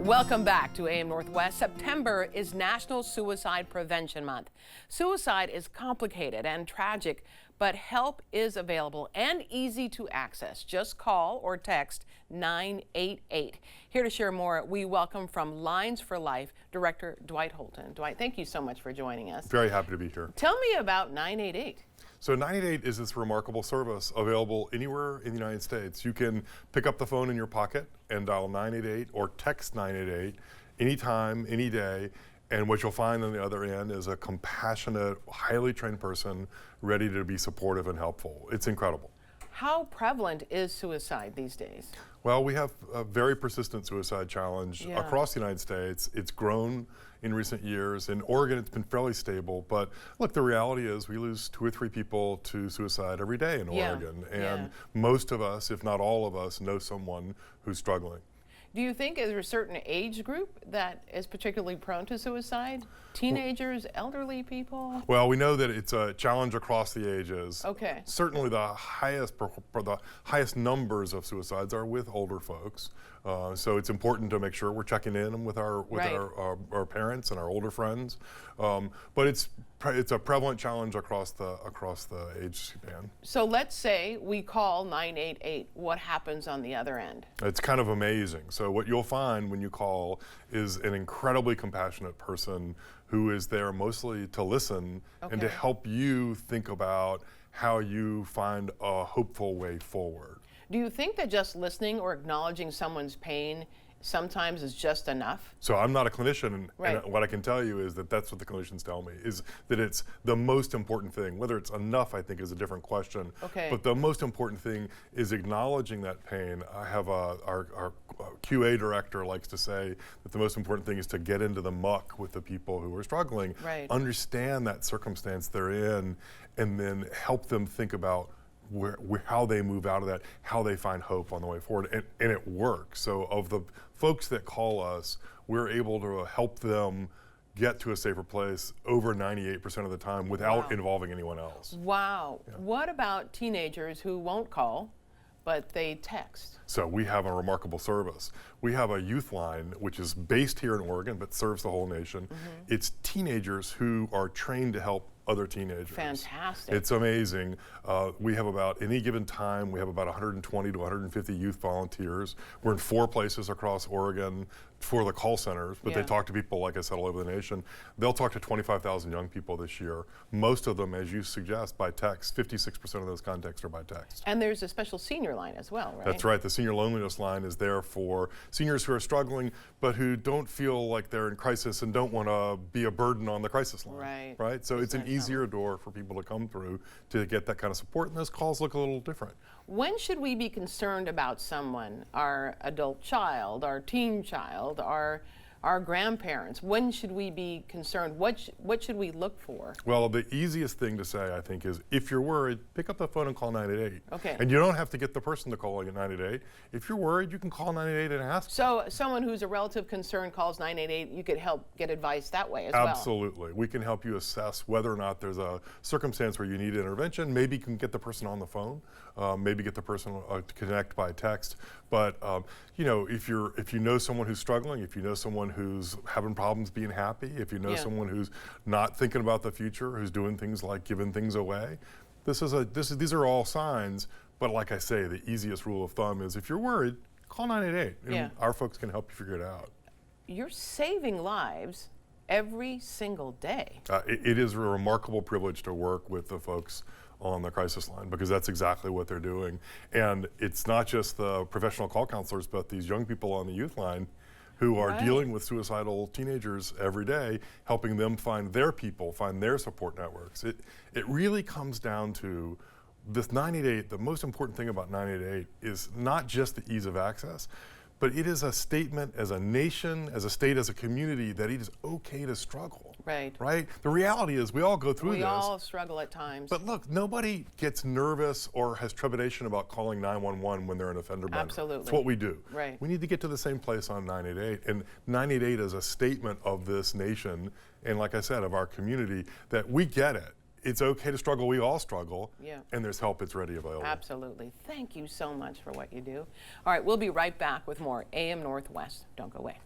Welcome back to AM Northwest. September is National Suicide Prevention Month. Suicide is complicated and tragic, but help is available and easy to access. Just call or text 988. Here to share more, we welcome from Lines for Life, Director Dwight Holton. Dwight, thank you so much for joining us. Very happy to be here. Tell me about 988. So 988 is this remarkable service available anywhere in the United States. You can pick up the phone in your pocket and dial 988 or text 988 anytime, any day. And what you'll find on the other end is a compassionate, highly trained person ready to be supportive and helpful. It's incredible. How prevalent is suicide these days? Well, we have a very persistent suicide challenge across the United States. It's grown in recent years. In Oregon, it's been fairly stable. But look, the reality is we lose 2 or 3 people to suicide every day in Oregon. And most of us, if not all of us, know someone who's struggling. Do you think is there a certain age group that is particularly prone to suicide? Teenagers, elderly people? Well, we know that it's a challenge across the ages. Okay. Certainly the highest numbers of suicides are with older folks. So it's important to make sure we're checking in with our parents and our older friends. But it's a prevalent challenge across the age span. So let's say we call 988. What happens on the other end? It's kind of amazing. So what you'll find when you call is an incredibly compassionate person who is there mostly to listen and to help you think about how you find a hopeful way forward. Do you think that just listening or acknowledging someone's pain sometimes is just enough? So I'm not a clinician, and what I can tell you is that that's what the clinicians tell me, is that it's the most important thing. Whether it's enough, I think, is a different question. But the most important thing is acknowledging that pain. I have our QA director likes to say that the most important thing is to get into the muck with the people who are struggling, understand that circumstance they're in, and then help them think about how they move out of that, how they find hope on the way forward, and it works. So of the folks that call us, we're able to help them get to a safer place over 98% of the time without involving anyone else. Wow. What about teenagers who won't call, but they text? So we have a remarkable service. We have a youth line, which is based here in Oregon, but serves the whole nation. It's teenagers who are trained to help other teenagers. Fantastic. It's amazing. We have about, any given time, we have about 120 to 150 youth volunteers. We're in 4 places across Oregon for the call centers, but they talk to people, like I said, all over the nation. They'll talk to 25,000 young people this year. Most of them, as you suggest, by text. 56% of those contacts are by text. And there's a special senior line as well, right? That's right. The Senior Loneliness Line is there for seniors who are struggling, but who don't feel like they're in crisis and don't want to be a burden on the crisis line. Right? So it's an easier door for people to come through to get that kind of support, and those calls look a little different. When should we be concerned about someone, our adult child, our teen child, our grandparents? When should we be concerned? What should we look for? Well, the easiest thing to say, I think, is if you're worried, pick up the phone and call 988. Okay. And you don't have to get the person to call you at 988. If you're worried, you can call 988 and ask. So someone who's a relative concern calls 988, you could help get advice that way as well. Absolutely. We can help you assess whether or not there's a circumstance where you need intervention. Maybe you can get the person on the phone. Maybe get the person to connect by text. But you know, if you know someone who's struggling, if you know someone who's having problems being happy, if you know someone who's not thinking about the future, who's doing things like giving things away, these are all signs. But like I say, the easiest rule of thumb is if you're worried, call 988. And our folks can help you figure it out. You're saving lives every single day. It is a remarkable privilege to work with the folks on the crisis line, because that's exactly what they're doing. And it's not just the professional call counselors, but these young people on the youth line who are dealing with suicidal teenagers every day, helping them find their people, find their support networks. It really comes down to this 988. The most important thing about 988 is not just the ease of access, but it is a statement as a nation, as a state, as a community, that it is okay to struggle. Right? The reality is we all go through this. We all struggle at times. But look, nobody gets nervous or has trepidation about calling 911 when they're an offender bender. Absolutely. It's what we do. Right. We need to get to the same place on 988. And 988 is a statement of this nation, and like I said, of our community, that we get it. It's okay to struggle. We all struggle. And there's help. It's ready, available. Absolutely. Thank you so much for what you do. All right, we'll be right back with more AM Northwest. Don't go away.